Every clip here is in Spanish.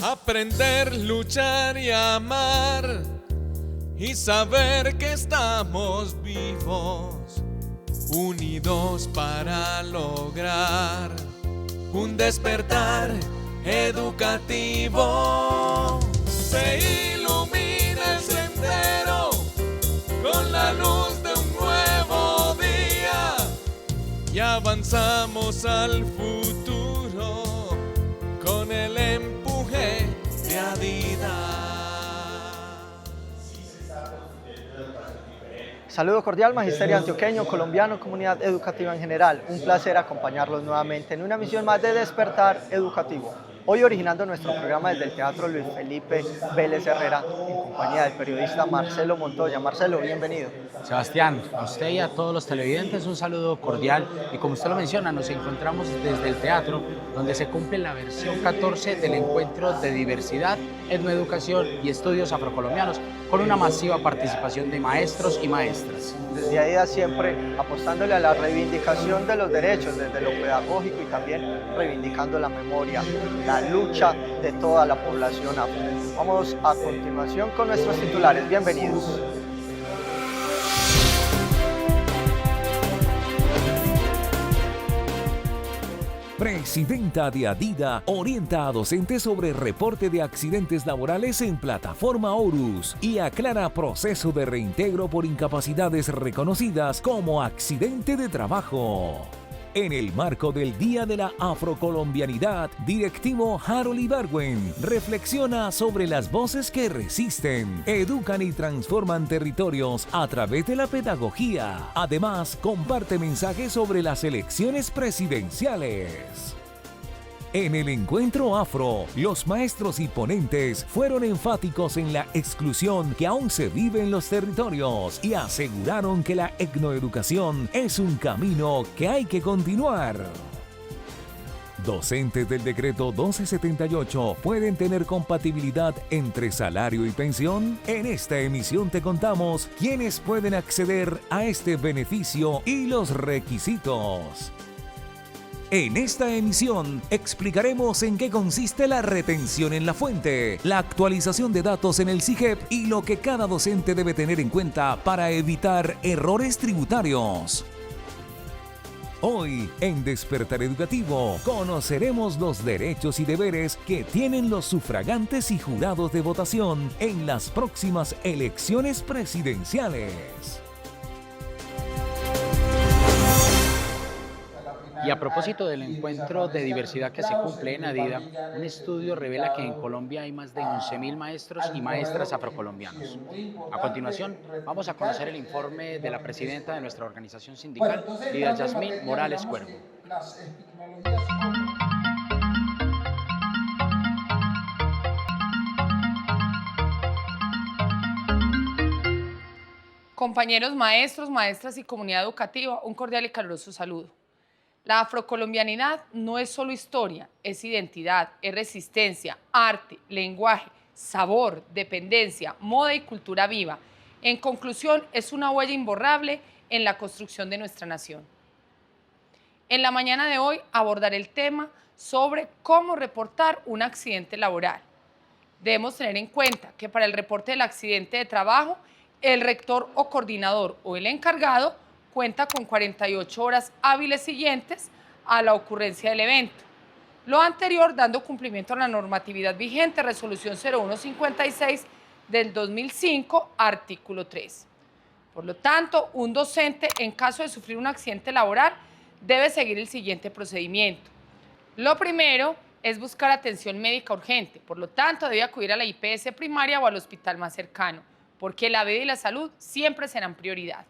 Aprender, luchar y amar y saber que estamos vivos, unidos para lograr un despertar educativo. Se ilumina el sendero con la luz de un nuevo día y avanzamos al futuro con el empuje de Adidas. Saludo cordial, Magisterio Antioqueño, colombiano, comunidad educativa en general. Un placer acompañarlos nuevamente en una misión más de Despertar Educativo. Hoy originando nuestro programa desde el Teatro Luis Felipe Vélez Herrera, en compañía del periodista Marcelo Montoya. Marcelo, bienvenido. Sebastián, a usted y a todos los televidentes un saludo cordial y como usted lo menciona, nos encontramos desde el teatro donde se cumple la versión 14 del encuentro de diversidad, etnoeducación y estudios afrocolombianos con una masiva participación de maestros y maestras. Desde AIDA siempre apostándole a la reivindicación de los derechos desde lo pedagógico y también reivindicando la memoria, la lucha de toda la población afro. Vamos a continuación con nuestros titulares. Bienvenidos. Presidenta de Adida orienta a docentes sobre reporte de accidentes laborales en plataforma Horus y aclara proceso de reintegro por incapacidades reconocidas como accidente de trabajo. En el marco del Día de la Afrocolombianidad, directivo Harold Ibargüen reflexiona sobre las voces que resisten, educan y transforman territorios a través de la pedagogía. Además, comparte mensajes sobre las elecciones presidenciales. En el encuentro afro, los maestros y ponentes fueron enfáticos en la exclusión que aún se vive en los territorios y aseguraron que la etnoeducación es un camino que hay que continuar. Docentes del decreto 1278 pueden tener compatibilidad entre salario y pensión. En esta emisión te contamos quiénes pueden acceder a este beneficio y los requisitos. En esta emisión explicaremos en qué consiste la retención en la fuente, la actualización de datos en el SIGEP y lo que cada docente debe tener en cuenta para evitar errores tributarios. Hoy, en Despertar Educativo, conoceremos los derechos y deberes que tienen los sufragantes y jurados de votación en las próximas elecciones presidenciales. Y a propósito del encuentro de diversidad que se cumple en Adida, un estudio revela que en Colombia hay más de 11.000 maestros y maestras afrocolombianos. A continuación, vamos a conocer el informe de la presidenta de nuestra organización sindical, Lidia Yasmín Morales Cuervo. Compañeros maestros, maestras y comunidad educativa, un cordial y caluroso saludo. La afrocolombianidad no es solo historia, es identidad, es resistencia, arte, lenguaje, sabor, dependencia, moda y cultura viva. En conclusión, es una huella imborrable en la construcción de nuestra nación. En la mañana de hoy abordaré el tema sobre cómo reportar un accidente laboral. Debemos tener en cuenta que para el reporte del accidente de trabajo, el rector o coordinador o el encargado cuenta con 48 horas hábiles siguientes a la ocurrencia del evento. Lo anterior dando cumplimiento a la normatividad vigente, resolución 0156 del 2005, artículo 3. Por lo tanto, un docente, en caso de sufrir un accidente laboral, debe seguir el siguiente procedimiento. Lo primero es buscar atención médica urgente, por lo tanto, debe acudir a la IPS primaria o al hospital más cercano, porque la vida y la salud siempre serán prioridad.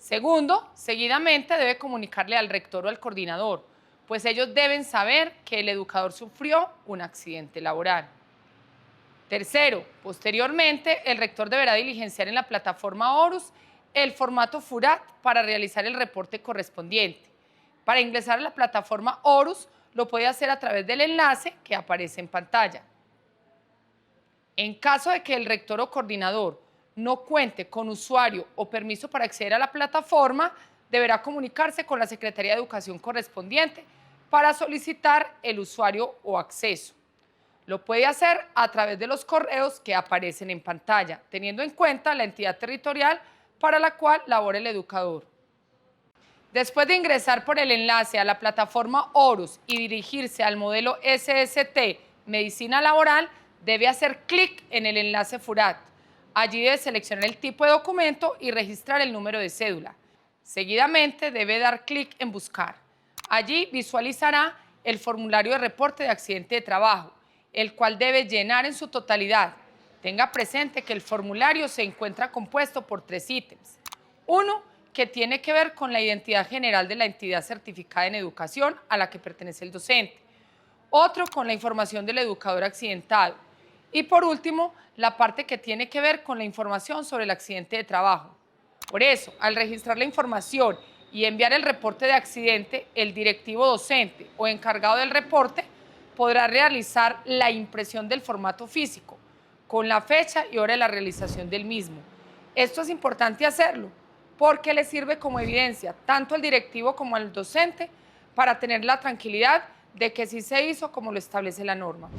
Segundo, seguidamente debe comunicarle al rector o al coordinador, pues ellos deben saber que el educador sufrió un accidente laboral. Tercero, posteriormente, el rector deberá diligenciar en la plataforma Horus el formato FURAT para realizar el reporte correspondiente. Para ingresar a la plataforma Horus, lo puede hacer a través del enlace que aparece en pantalla. En caso de que el rector o coordinador no cuente con usuario o permiso para acceder a la plataforma, deberá comunicarse con la Secretaría de Educación correspondiente para solicitar el usuario o acceso. Lo puede hacer a través de los correos que aparecen en pantalla, teniendo en cuenta la entidad territorial para la cual labora el educador. Después de ingresar por el enlace a la plataforma Horus y dirigirse al modelo SST Medicina Laboral, debe hacer clic en el enlace FURAT. Allí debe seleccionar el tipo de documento y registrar el número de cédula. Seguidamente debe dar clic en Buscar. Allí visualizará el formulario de reporte de accidente de trabajo, el cual debe llenar en su totalidad. Tenga presente que el formulario se encuentra compuesto por 3 ítems. Uno, que tiene que ver con la identidad general de la entidad certificada en educación a la que pertenece el docente. Otro, con la información del educador accidentado. Y por último, la parte que tiene que ver con la información sobre el accidente de trabajo. Por eso, al registrar la información y enviar el reporte de accidente, el directivo docente o encargado del reporte podrá realizar la impresión del formato físico, con la fecha y hora de la realización del mismo. Esto es importante hacerlo, porque le sirve como evidencia tanto al directivo como al docente para tener la tranquilidad de que sí se hizo como lo establece la norma.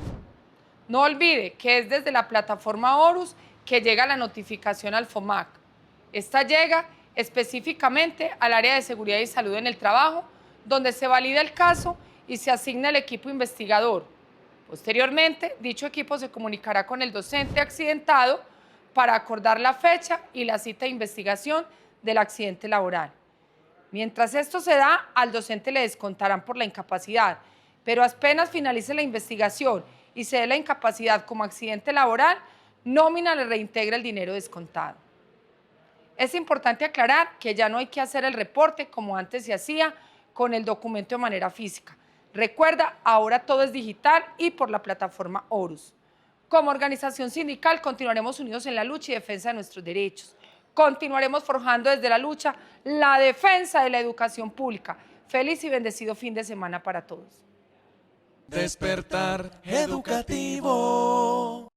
No olvide que es desde la plataforma Horus que llega la notificación al FOMAC. Esta llega específicamente al área de seguridad y salud en el trabajo, donde se valida el caso y se asigna el equipo investigador. Posteriormente, dicho equipo se comunicará con el docente accidentado para acordar la fecha y la cita de investigación del accidente laboral. Mientras esto se da, al docente le descontarán por la incapacidad, pero apenas finalice la investigación y se dé la incapacidad como accidente laboral, nómina le reintegra el dinero descontado. Es importante aclarar que ya no hay que hacer el reporte como antes se hacía con el documento de manera física. Recuerda, ahora todo es digital y por la plataforma Horus. Como organización sindical continuaremos unidos en la lucha y defensa de nuestros derechos. Continuaremos forjando desde la lucha la defensa de la educación pública. Feliz y bendecido fin de semana para todos. Despertar educativo.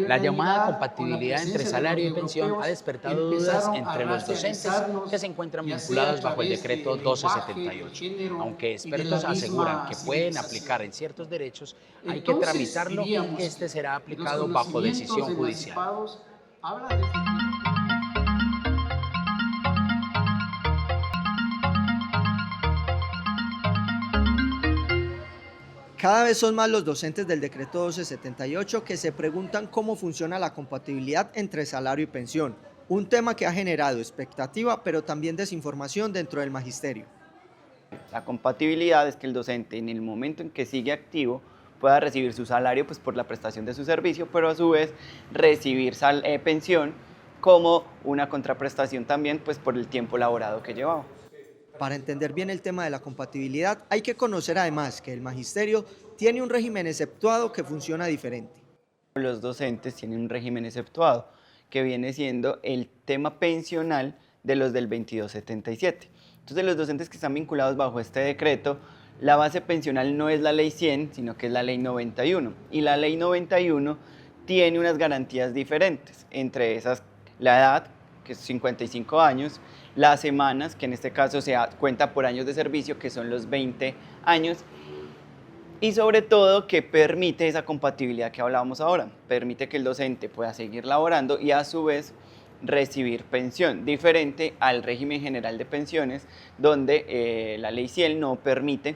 La llamada compatibilidad entre salario y pensión ha despertado dudas entre los docentes que se encuentran vinculados bajo el decreto 1278. Aunque expertos aseguran que pueden aplicar en ciertos derechos, hay que tramitarlo y este será aplicado bajo decisión judicial. Cada vez son más los docentes del decreto 1278 que se preguntan cómo funciona la compatibilidad entre salario y pensión, un tema que ha generado expectativa pero también desinformación dentro del magisterio. La compatibilidad es que el docente en el momento en que sigue activo pueda recibir su salario pues, por la prestación de su servicio, pero a su vez recibir pensión como una contraprestación también pues, por el tiempo laborado que llevaba. Para entender bien el tema de la compatibilidad, hay que conocer además que el magisterio tiene un régimen exceptuado que funciona diferente. Los docentes tienen un régimen exceptuado, que viene siendo el tema pensional de los del 2277. Entonces, los docentes que están vinculados bajo este decreto, la base pensional no es la ley 100, sino que es la ley 91. Y la ley 91 tiene unas garantías diferentes, entre esas la edad, que es 55 años, las semanas, que en este caso se cuenta por años de servicio, que son los 20 años, y sobre todo que permite esa compatibilidad que hablábamos ahora, permite que el docente pueda seguir laborando y a su vez recibir pensión, diferente al régimen general de pensiones, donde la ley 100 no permite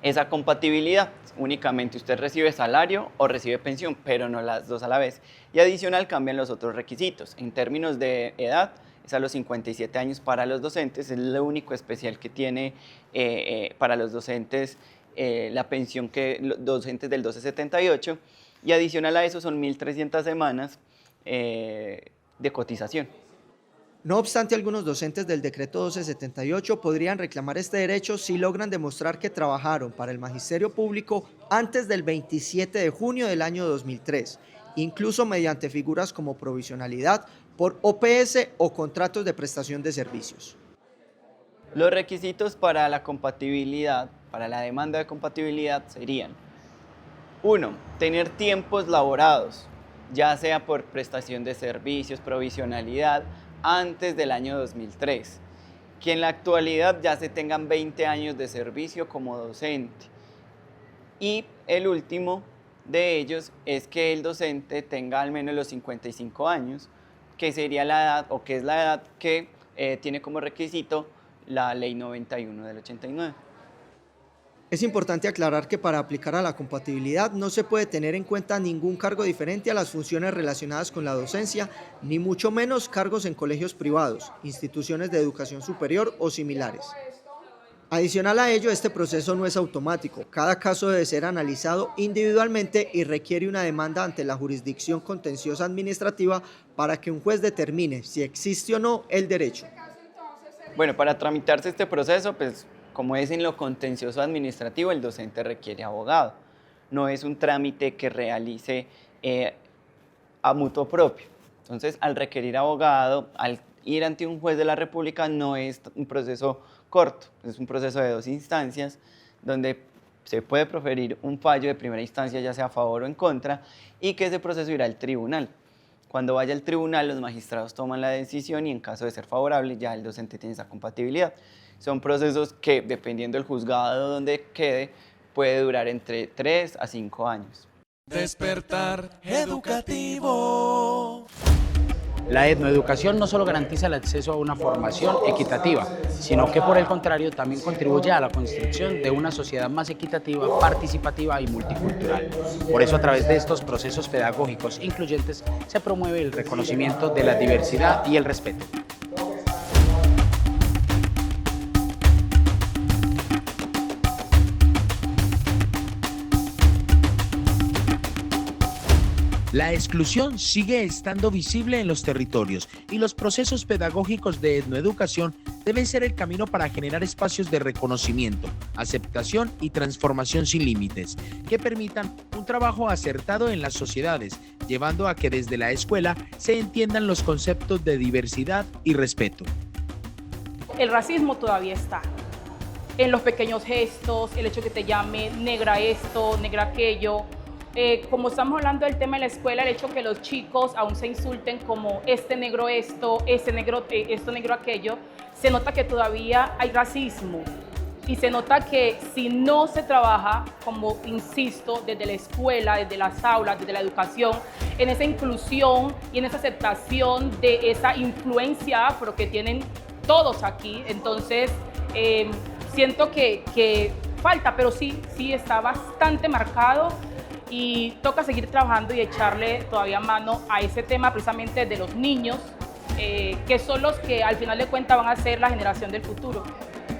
esa compatibilidad, únicamente usted recibe salario o recibe pensión, pero no las dos a la vez, y adicional cambian los otros requisitos, en términos de edad, es a los 57 años para los docentes, es lo único especial que tiene para los docentes la pensión que los docentes del 1278, y adicional a eso son 1.300 semanas de cotización. No obstante, algunos docentes del decreto 1278 podrían reclamar este derecho si logran demostrar que trabajaron para el magisterio público antes del 27 de junio del año 2003, incluso mediante figuras como provisionalidad por OPS o contratos de prestación de servicios. Los requisitos para la compatibilidad, para la demanda de compatibilidad serían: 1. Tener tiempos laborados, ya sea por prestación de servicios, provisionalidad, antes del año 2003. Que en la actualidad ya se tengan 20 años de servicio como docente. Y el último de ellos es que el docente tenga al menos los 55 años, que sería la edad, o que es la edad que tiene como requisito la Ley 91 del 89. Es importante aclarar que para aplicar a la compatibilidad no se puede tener en cuenta ningún cargo diferente a las funciones relacionadas con la docencia, ni mucho menos cargos en colegios privados, instituciones de educación superior o similares. Adicional a ello, este proceso no es automático. Cada caso debe ser analizado individualmente y requiere una demanda ante la jurisdicción contenciosa administrativa para que un juez determine si existe o no el derecho. Bueno, para tramitarse este proceso, pues como es en lo contencioso administrativo, el docente requiere abogado. No es un trámite que realice a mutuo propio. Entonces, al requerir abogado, al ir ante un juez de la República, no es un proceso corto, es un proceso de 2 instancias, donde se puede proferir un fallo de primera instancia, ya sea a favor o en contra, y que ese proceso irá al tribunal. Cuando vaya al tribunal, los magistrados toman la decisión y en caso de ser favorable, ya el docente tiene esa compatibilidad. Son procesos que, dependiendo del juzgado donde quede, puede durar entre 3 a 5 años. Despertar educativo. La etnoeducación no solo garantiza el acceso a una formación equitativa, sino que por el contrario también contribuye a la construcción de una sociedad más equitativa, participativa y multicultural. Por eso a través de estos procesos pedagógicos incluyentes se promueve el reconocimiento de la diversidad y el respeto. La exclusión sigue estando visible en los territorios y los procesos pedagógicos de etnoeducación deben ser el camino para generar espacios de reconocimiento, aceptación y transformación sin límites, que permitan un trabajo acertado en las sociedades, llevando a que desde la escuela se entiendan los conceptos de diversidad y respeto. El racismo todavía está en los pequeños gestos, el hecho que te llame negra esto, negra aquello. Como estamos hablando del tema de la escuela, el hecho que los chicos aún se insulten como este negro esto, este negro, esto negro aquello, se nota que todavía hay racismo y se nota que si no se trabaja, como insisto, desde la escuela, desde las aulas, desde la educación, en esa inclusión y en esa aceptación de esa influencia afro que tienen todos aquí, entonces siento que falta, pero sí está bastante marcado. Y toca seguir trabajando y echarle todavía mano a ese tema precisamente de los niños, que son los que al final de cuentas van a ser la generación del futuro.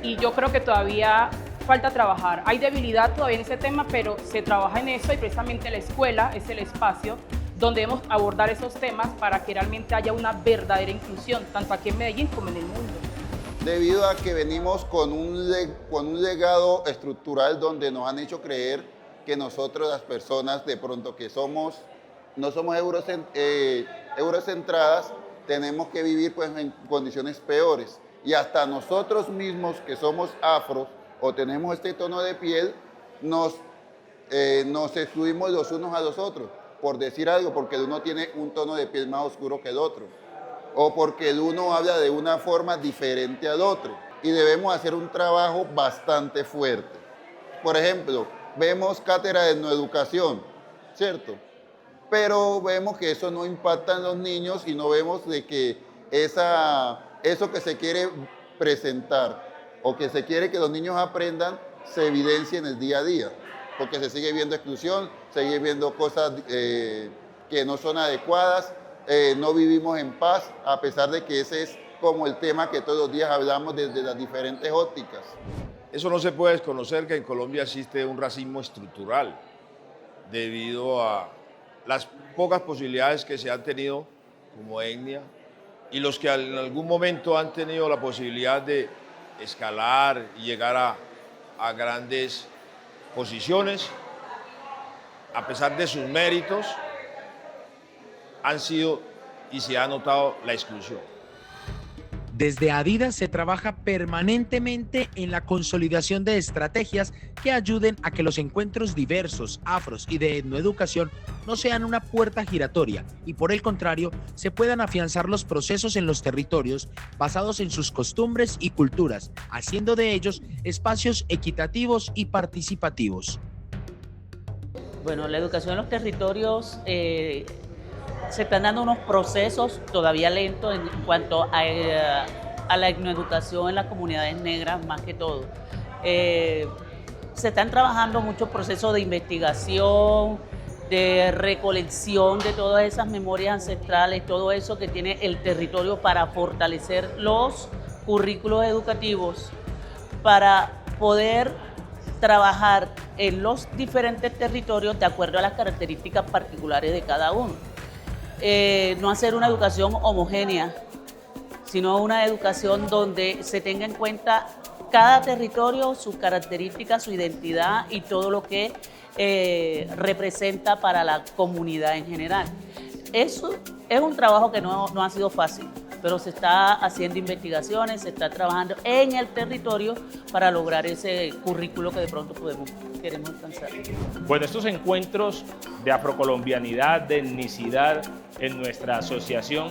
Y yo creo que todavía falta trabajar. Hay debilidad todavía en ese tema, pero se trabaja en eso y precisamente la escuela es el espacio donde debemos abordar esos temas para que realmente haya una verdadera inclusión, tanto aquí en Medellín como en el mundo. Debido a que venimos con un legado estructural donde nos han hecho creer que nosotros, las personas de pronto que no somos eurocentradas, tenemos que vivir pues, en condiciones peores. Y hasta nosotros mismos que somos afros o tenemos este tono de piel, nos excluimos los unos a los otros, por decir algo, porque el uno tiene un tono de piel más oscuro que el otro, o porque el uno habla de una forma diferente al otro. Y debemos hacer un trabajo bastante fuerte. Por ejemplo, vemos cátedra de etnoeducación, ¿cierto? Pero vemos que eso no impacta en los niños y no vemos de que eso que se quiere presentar o que se quiere que los niños aprendan se evidencie en el día a día, porque se sigue viendo exclusión, se sigue viendo cosas que no son adecuadas, no vivimos en paz, a pesar de que ese es como el tema que todos los días hablamos desde las diferentes ópticas. Eso no se puede desconocer que en Colombia existe un racismo estructural debido a las pocas posibilidades que se han tenido como etnia y los que en algún momento han tenido la posibilidad de escalar y llegar a grandes posiciones, a pesar de sus méritos, han sido y se ha notado la exclusión. Desde Adidas se trabaja permanentemente en la consolidación de estrategias que ayuden a que los encuentros diversos, afros y de etnoeducación no sean una puerta giratoria y por el contrario se puedan afianzar los procesos en los territorios basados en sus costumbres y culturas, haciendo de ellos espacios equitativos y participativos. Bueno, la educación en los territorios se están dando unos procesos todavía lentos en cuanto a la etnoeducación en las comunidades negras, más que todo. Se están trabajando muchos procesos de investigación, de recolección de todas esas memorias ancestrales, todo eso que tiene el territorio para fortalecer los currículos educativos, para poder trabajar en los diferentes territorios de acuerdo a las características particulares de cada uno. No hacer una educación homogénea, sino una educación donde se tenga en cuenta cada territorio, sus características, su identidad y todo lo que representa para la comunidad en general. Eso es un trabajo que no ha sido fácil, pero se está haciendo investigaciones, se está trabajando en el territorio para lograr ese currículo que de pronto queremos alcanzar. Bueno, estos encuentros de afrocolombianidad, de etnicidad en nuestra asociación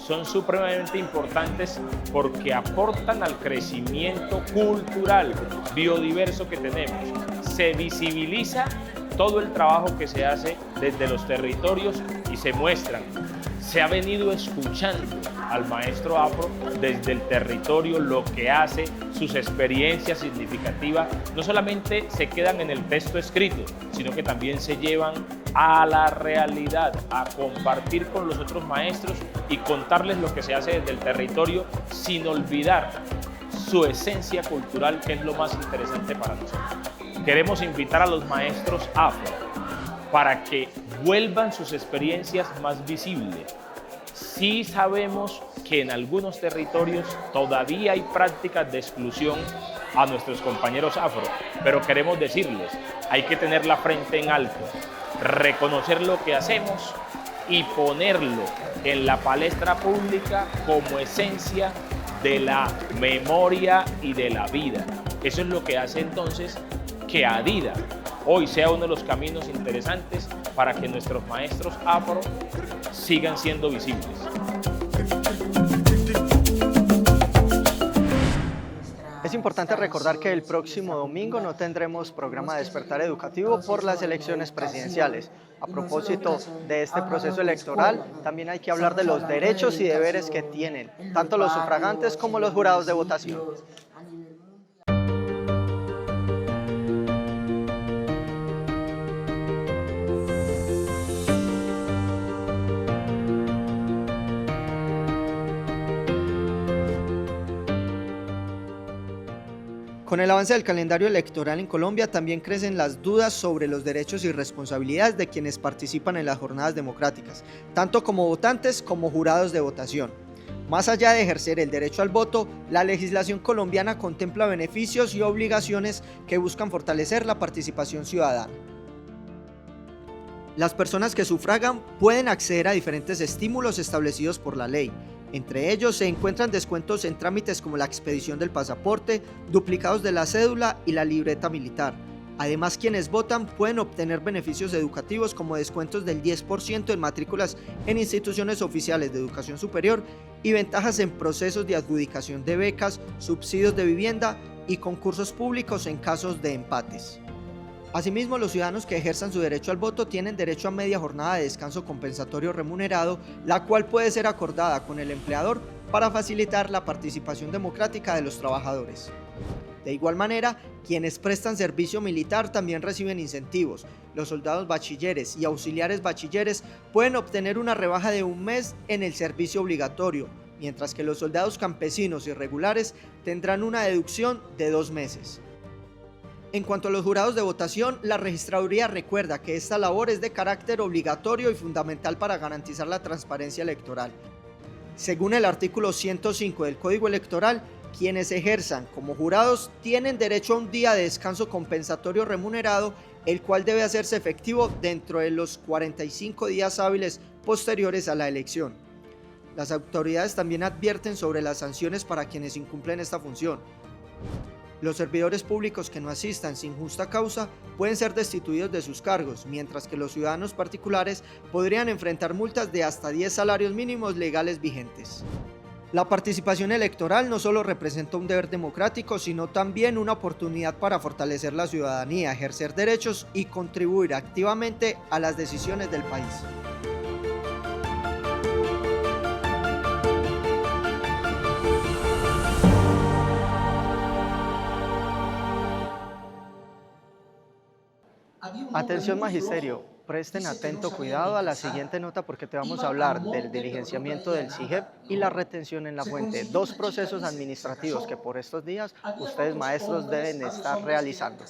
son supremamente importantes porque aportan al crecimiento cultural, biodiverso que tenemos. Se visibiliza todo el trabajo que se hace desde los territorios y se muestran. Se ha venido escuchando al maestro afro desde el territorio, lo que hace, sus experiencias significativas, no solamente se quedan en el texto escrito, sino que también se llevan a la realidad, a compartir con los otros maestros y contarles lo que se hace desde el territorio sin olvidar su esencia cultural, que es lo más interesante para nosotros. Queremos invitar a los maestros afro para que vuelvan sus experiencias más visibles. Sí sabemos que en algunos territorios todavía hay prácticas de exclusión a nuestros compañeros afro, pero queremos decirles, hay que tener la frente en alto, reconocer lo que hacemos y ponerlo en la palestra pública como esencia de la memoria y de la vida. Eso es lo que hace entonces que ADIDA hoy sea uno de los caminos interesantes para que nuestros maestros afro sigan siendo visibles. Es importante recordar que el próximo domingo no tendremos programa de Despertar Educativo por las elecciones presidenciales. A propósito de este proceso electoral, también hay que hablar de los derechos y deberes que tienen tanto los sufragantes como los jurados de votación. Con el avance del calendario electoral en Colombia también crecen las dudas sobre los derechos y responsabilidades de quienes participan en las jornadas democráticas, tanto como votantes como jurados de votación. Más allá de ejercer el derecho al voto, la legislación colombiana contempla beneficios y obligaciones que buscan fortalecer la participación ciudadana. Las personas que sufragan pueden acceder a diferentes estímulos establecidos por la ley. Entre ellos se encuentran descuentos en trámites como la expedición del pasaporte, duplicados de la cédula y la libreta militar. Además, quienes votan pueden obtener beneficios educativos como descuentos del 10% en matrículas en instituciones oficiales de educación superior y ventajas en procesos de adjudicación de becas, subsidios de vivienda y concursos públicos en casos de empates. Asimismo, los ciudadanos que ejerzan su derecho al voto tienen derecho a media jornada de descanso compensatorio remunerado, la cual puede ser acordada con el empleador para facilitar la participación democrática de los trabajadores. De igual manera, quienes prestan servicio militar también reciben incentivos. Los soldados bachilleres y auxiliares bachilleres pueden obtener una rebaja de un mes en el servicio obligatorio, mientras que los soldados campesinos y regulares tendrán una deducción de 2 meses. En cuanto a los jurados de votación, la Registraduría recuerda que esta labor es de carácter obligatorio y fundamental para garantizar la transparencia electoral. Según el artículo 105 del Código Electoral, quienes ejerzan como jurados tienen derecho a un día de descanso compensatorio remunerado, el cual debe hacerse efectivo dentro de los 45 días hábiles posteriores a la elección. Las autoridades también advierten sobre las sanciones para quienes incumplen esta función. Los servidores públicos que no asistan sin justa causa pueden ser destituidos de sus cargos, mientras que los ciudadanos particulares podrían enfrentar multas de hasta 10 salarios mínimos legales vigentes. La participación electoral no solo representa un deber democrático, sino también una oportunidad para fortalecer la ciudadanía, ejercer derechos y contribuir activamente a las decisiones del país. Atención magisterio, presten atento cuidado a la siguiente nota porque te vamos a hablar del diligenciamiento del SIGEP y la retención en la fuente, dos procesos administrativos que por estos días ustedes maestros deben estar realizando.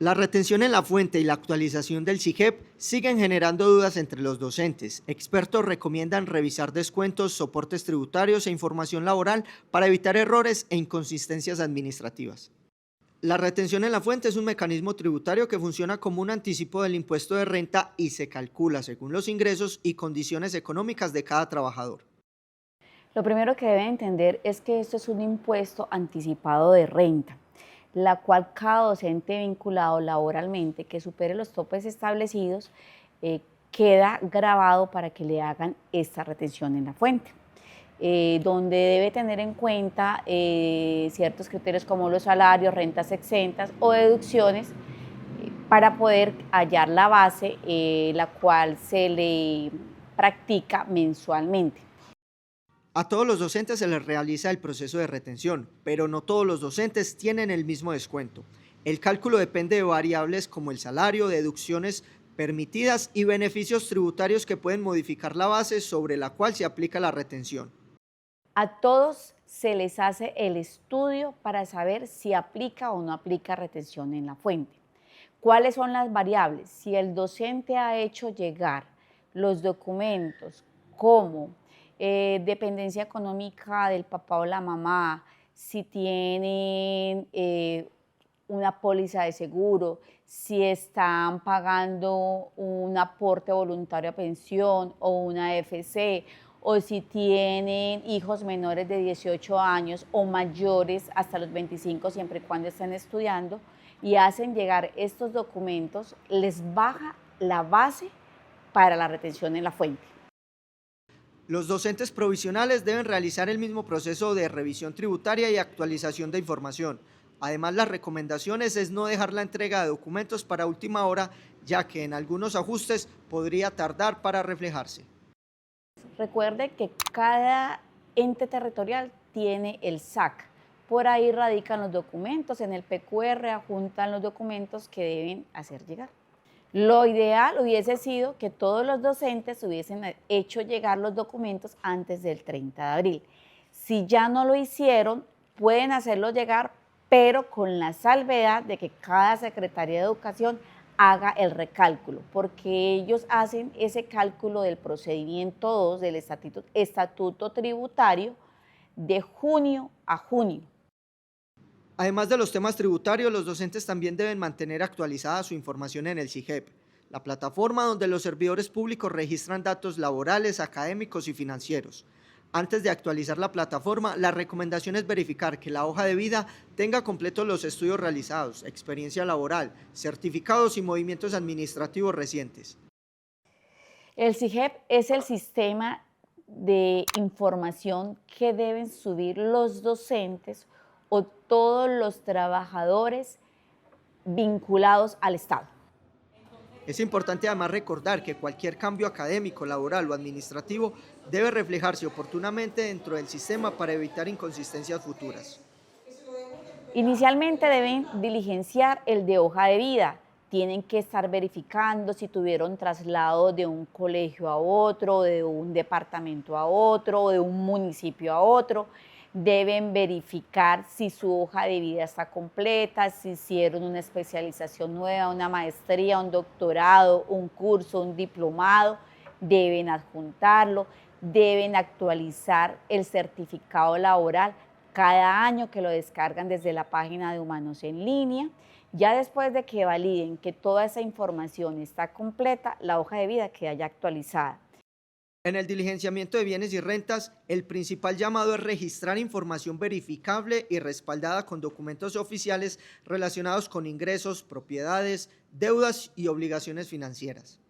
La retención en la fuente y la actualización del SIGEP siguen generando dudas entre los docentes. Expertos recomiendan revisar descuentos, soportes tributarios e información laboral para evitar errores e inconsistencias administrativas. La retención en la fuente es un mecanismo tributario que funciona como un anticipo del impuesto de renta y se calcula según los ingresos y condiciones económicas de cada trabajador. Lo primero que deben entender es que esto es un impuesto anticipado de renta, la cual cada docente vinculado laboralmente que supere los topes establecidos queda grabado para que le hagan esta retención en la fuente, donde debe tener en cuenta ciertos criterios como los salarios, rentas exentas o deducciones para poder hallar la base la cual se le practica mensualmente. A todos los docentes se les realiza el proceso de retención, pero no todos los docentes tienen el mismo descuento. El cálculo depende de variables como el salario, deducciones permitidas y beneficios tributarios que pueden modificar la base sobre la cual se aplica la retención. A todos se les hace el estudio para saber si aplica o no aplica retención en la fuente. ¿Cuáles son las variables? Si el docente ha hecho llegar los documentos como dependencia económica del papá o la mamá, si tienen una póliza de seguro, si están pagando un aporte voluntario a pensión o una AFC, o si tienen hijos menores de 18 años o mayores hasta los 25, siempre y cuando estén estudiando, y hacen llegar estos documentos, les baja la base para la retención en la fuente. Los docentes provisionales deben realizar el mismo proceso de revisión tributaria y actualización de información. Además, las recomendaciones es no dejar la entrega de documentos para última hora, ya que en algunos ajustes podría tardar para reflejarse. Recuerde que cada ente territorial tiene el SAC. Por ahí radican los documentos, en el PQR adjuntan los documentos que deben hacer llegar. Lo ideal hubiese sido que todos los docentes hubiesen hecho llegar los documentos antes del 30 de abril. Si ya no lo hicieron, pueden hacerlo llegar, pero con la salvedad de que cada Secretaría de Educación haga el recálculo, porque ellos hacen ese cálculo del procedimiento 2 del estatuto tributario de junio a junio. Además de los temas tributarios, los docentes también deben mantener actualizada su información en el SIGEP, la plataforma donde los servidores públicos registran datos laborales, académicos y financieros. Antes de actualizar la plataforma, la recomendación es verificar que la hoja de vida tenga completos los estudios realizados, experiencia laboral, certificados y movimientos administrativos recientes. El SIGEP es el sistema de información que deben subir los docentes o todos los trabajadores vinculados al Estado. Es importante además recordar que cualquier cambio académico, laboral o administrativo debe reflejarse oportunamente dentro del sistema para evitar inconsistencias futuras. Inicialmente deben diligenciar el de hoja de vida. Tienen que estar verificando si tuvieron traslado de un colegio a otro, de un departamento a otro, de un municipio a otro. Deben verificar si su hoja de vida está completa, si hicieron una especialización nueva, una maestría, un doctorado, un curso, un diplomado. Deben adjuntarlo, deben actualizar el certificado laboral cada año que lo descargan desde la página de Humanos en Línea. Ya después de que validen que toda esa información está completa, la hoja de vida queda ya actualizada. En el diligenciamiento de bienes y rentas, el principal llamado es registrar información verificable y respaldada con documentos oficiales relacionados con ingresos, propiedades, deudas y obligaciones financieras.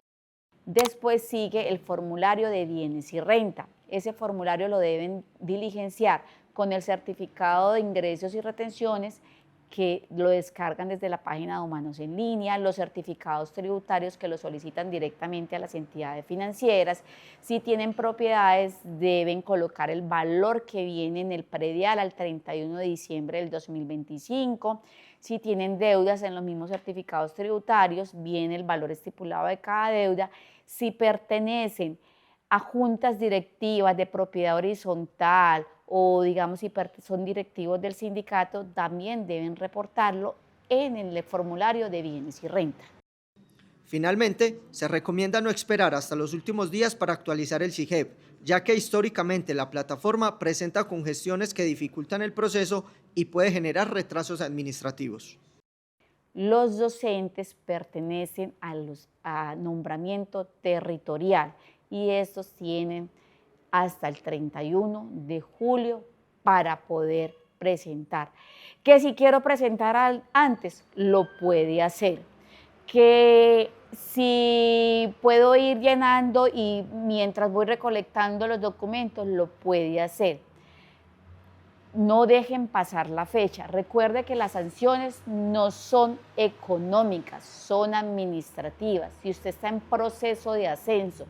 Después sigue el formulario de bienes y renta. Ese formulario lo deben diligenciar con el certificado de ingresos y retenciones, que lo descargan desde la página de Humanos en Línea, los certificados tributarios que lo solicitan directamente a las entidades financieras. Si tienen propiedades, deben colocar el valor que viene en el predial al 31 de diciembre del 2025. Si tienen deudas, en los mismos certificados tributarios viene el valor estipulado de cada deuda. Si pertenecen a juntas directivas de propiedad horizontal o digamos si son directivos del sindicato, también deben reportarlo en el formulario de bienes y renta. Finalmente, se recomienda no esperar hasta los últimos días para actualizar el SIGEP, ya que históricamente la plataforma presenta congestiones que dificultan el proceso y puede generar retrasos administrativos. Los docentes pertenecen a nombramiento territorial y estos tienen hasta el 31 de julio para poder presentar. Que si quiero presentar antes, lo puede hacer. Que si puedo ir llenando y mientras voy recolectando los documentos, lo puede hacer. No dejen pasar la fecha. Recuerde que las sanciones no son económicas, son administrativas. Si usted está en proceso de ascenso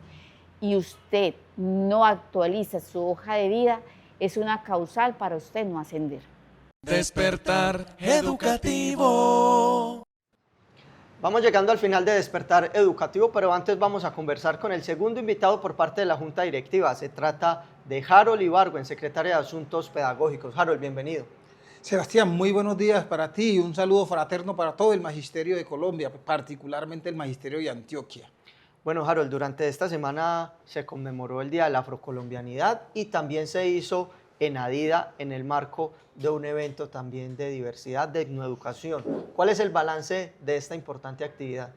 y usted no actualiza su hoja de vida, es una causal para usted no ascender. Despertar educativo. Vamos llegando al final de Despertar Educativo, pero antes vamos a conversar con el segundo invitado por parte de la Junta Directiva. Se trata de Harold Ibargüen, secretario de Asuntos Pedagógicos. Harold, bienvenido. Sebastián, muy buenos días para ti y un saludo fraterno para todo el Magisterio de Colombia, particularmente el Magisterio de Antioquia. Bueno, Harold, durante esta semana se conmemoró el Día de la Afrocolombianidad y también se hizo en Adida en el marco de un evento también de diversidad, de etnoeducación. ¿Cuál es el balance de esta importante actividad?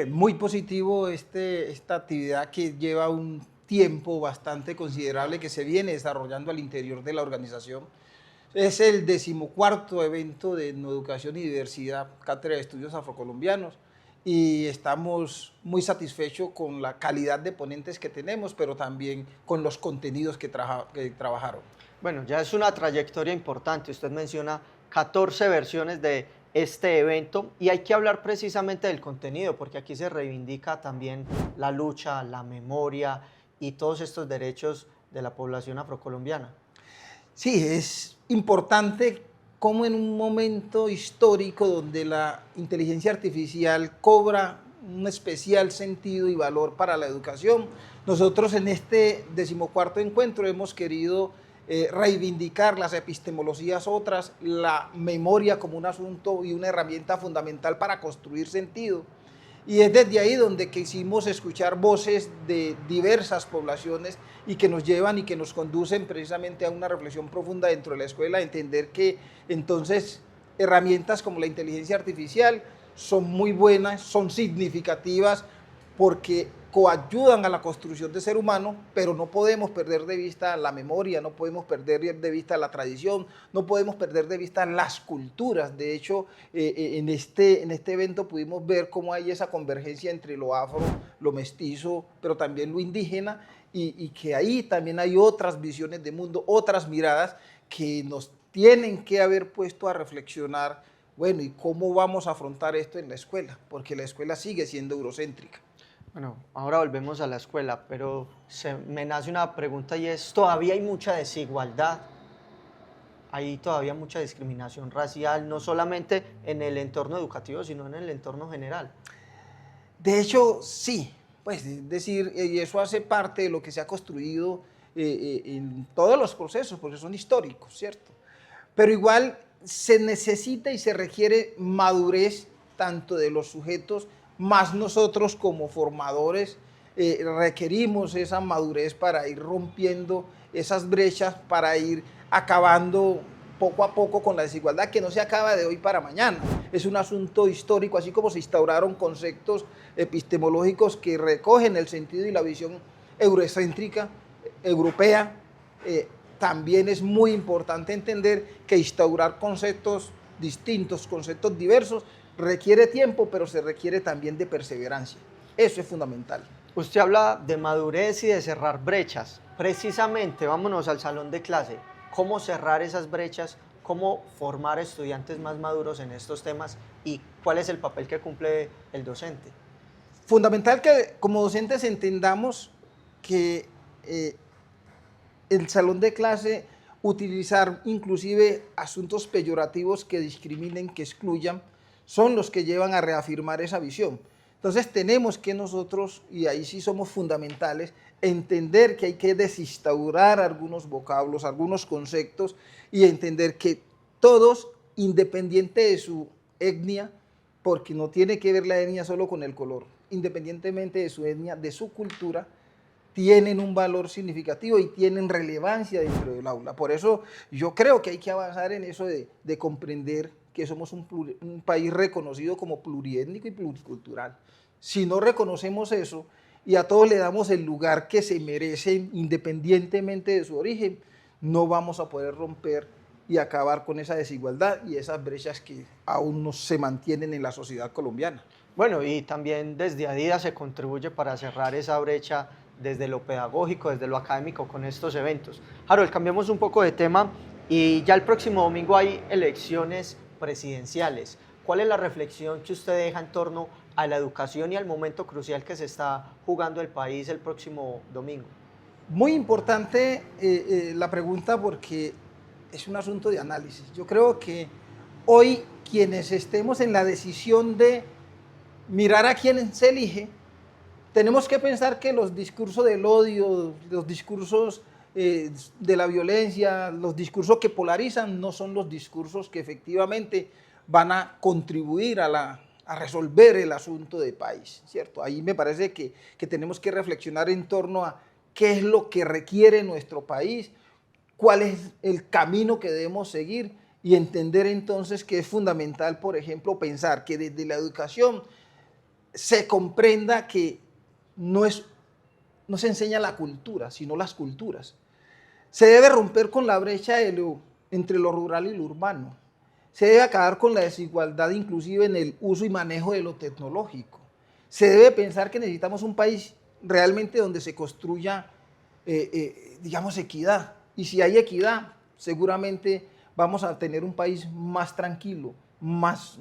Muy positivo esta actividad que lleva un tiempo bastante considerable que se viene desarrollando al interior de la organización. Es el 14º evento de etnoeducación y diversidad, Cátedra de Estudios Afrocolombianos, y estamos muy satisfechos con la calidad de ponentes que tenemos, pero también con los contenidos que trabajaron. Bueno, ya es una trayectoria importante. Usted menciona 14 versiones de este evento y hay que hablar precisamente del contenido, porque aquí se reivindica también la lucha, la memoria y todos estos derechos de la población afrocolombiana. Sí, es importante como en un momento histórico donde la inteligencia artificial cobra un especial sentido y valor para la educación. Nosotros en este 14º encuentro hemos querido reivindicar las epistemologías otras, la memoria como un asunto y una herramienta fundamental para construir sentido. Y es desde ahí donde quisimos escuchar voces de diversas poblaciones y que nos llevan y que nos conducen precisamente a una reflexión profunda dentro de la escuela, entender que entonces herramientas como la inteligencia artificial son muy buenas, son significativas porque coayudan a la construcción del ser humano, pero no podemos perder de vista la memoria, no podemos perder de vista la tradición, no podemos perder de vista las culturas. De hecho, en este evento pudimos ver cómo hay esa convergencia entre lo afro, lo mestizo, pero también lo indígena, y que ahí también hay otras visiones de mundo, otras miradas que nos tienen que haber puesto a reflexionar, bueno, ¿y cómo vamos a afrontar esto en la escuela? Porque la escuela sigue siendo eurocéntrica. Bueno, ahora volvemos a la escuela, pero me nace una pregunta y es, ¿todavía hay mucha desigualdad? Hay todavía mucha discriminación racial, no solamente en el entorno educativo, sino en el entorno general. De hecho, sí, pues es decir, y eso hace parte de lo que se ha construido en todos los procesos, porque son históricos, ¿cierto? Pero igual se necesita y se requiere madurez tanto de los sujetos, más nosotros como formadores requerimos esa madurez para ir rompiendo esas brechas, para ir acabando poco a poco con la desigualdad que no se acaba de hoy para mañana. Es un asunto histórico, así como se instauraron conceptos epistemológicos que recogen el sentido y la visión eurocéntrica, europea. También es muy importante entender que instaurar conceptos distintos, conceptos diversos, requiere tiempo, pero se requiere también de perseverancia. Eso es fundamental. Usted habla de madurez y de cerrar brechas. Precisamente, vámonos al salón de clase. ¿Cómo cerrar esas brechas? ¿Cómo formar estudiantes más maduros en estos temas? ¿Y cuál es el papel que cumple el docente? Fundamental que como docentes entendamos que el salón de clase, utilizar inclusive asuntos peyorativos que discriminen, que excluyan, son los que llevan a reafirmar esa visión. Entonces tenemos que nosotros, y ahí sí somos fundamentales, entender que hay que desinstaurar algunos vocablos, algunos conceptos, y entender que todos, independiente de su etnia, porque no tiene que ver la etnia solo con el color, independientemente de su etnia, de su cultura, tienen un valor significativo y tienen relevancia dentro del aula. Por eso yo creo que hay que avanzar en eso de comprender que somos un país reconocido como pluriétnico y pluricultural. Si no reconocemos eso y a todos le damos el lugar que se merecen independientemente de su origen, no vamos a poder romper y acabar con esa desigualdad y esas brechas que aún no se mantienen en la sociedad colombiana. Bueno, y también desde Adidas se contribuye para cerrar esa brecha desde lo pedagógico, desde lo académico con estos eventos. Harold, cambiemos un poco de tema y ya el próximo domingo hay elecciones presidenciales. ¿Cuál es la reflexión que usted deja en torno a la educación y al momento crucial que se está jugando el país el próximo domingo? Muy importante la pregunta porque es un asunto de análisis. Yo creo que hoy quienes estemos en la decisión de mirar a quién se elige, tenemos que pensar que los discursos del odio, los discursos de la violencia, los discursos que polarizan no son los discursos que efectivamente van a contribuir a resolver el asunto del país, ¿cierto? Ahí me parece que tenemos que reflexionar en torno a qué es lo que requiere nuestro país, cuál es el camino que debemos seguir y entender entonces que es fundamental, por ejemplo, pensar que desde la educación se comprenda que no se enseña la cultura, sino las culturas. Se debe romper con la brecha entre lo rural y lo urbano. Se debe acabar con la desigualdad inclusive en el uso y manejo de lo tecnológico. Se debe pensar que necesitamos un país realmente donde se construya, digamos, equidad. Y si hay equidad, seguramente vamos a tener un país más tranquilo, más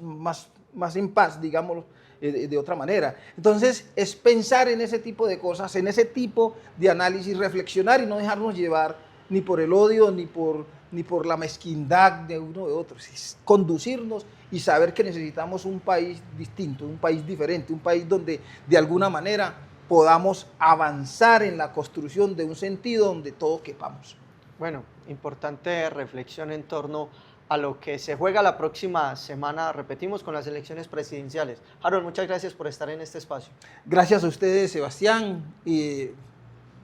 en paz, digamos, de otra manera. Entonces, es pensar en ese tipo de cosas, en ese tipo de análisis, reflexionar y no dejarnos llevar ni por el odio, ni por la mezquindad de uno o de otro. Es conducirnos y saber que necesitamos un país distinto, un país diferente, un país donde de alguna manera podamos avanzar en la construcción de un sentido donde todos quepamos. Bueno, importante reflexión en torno a lo que se juega la próxima semana, repetimos, con las elecciones presidenciales. Harold, muchas gracias por estar en este espacio. Gracias a ustedes, Sebastián,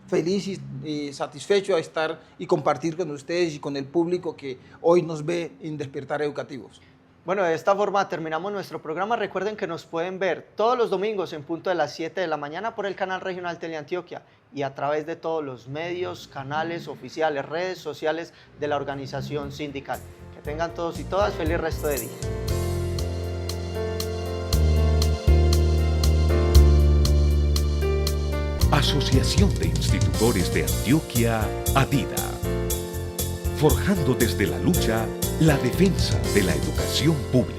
feliz y satisfecho de estar y compartir con ustedes y con el público que hoy nos ve en Despertar Educativos. Bueno, de esta forma terminamos nuestro programa. Recuerden que nos pueden ver todos los domingos en punto de las 7 de la mañana por el canal regional Teleantioquia y a través de todos los medios, canales oficiales, redes sociales de la organización sindical. Que tengan todos y todas feliz resto de día. Asociación de Institutores de Antioquia, ADIDA. Forjando desde la lucha la defensa de la educación pública.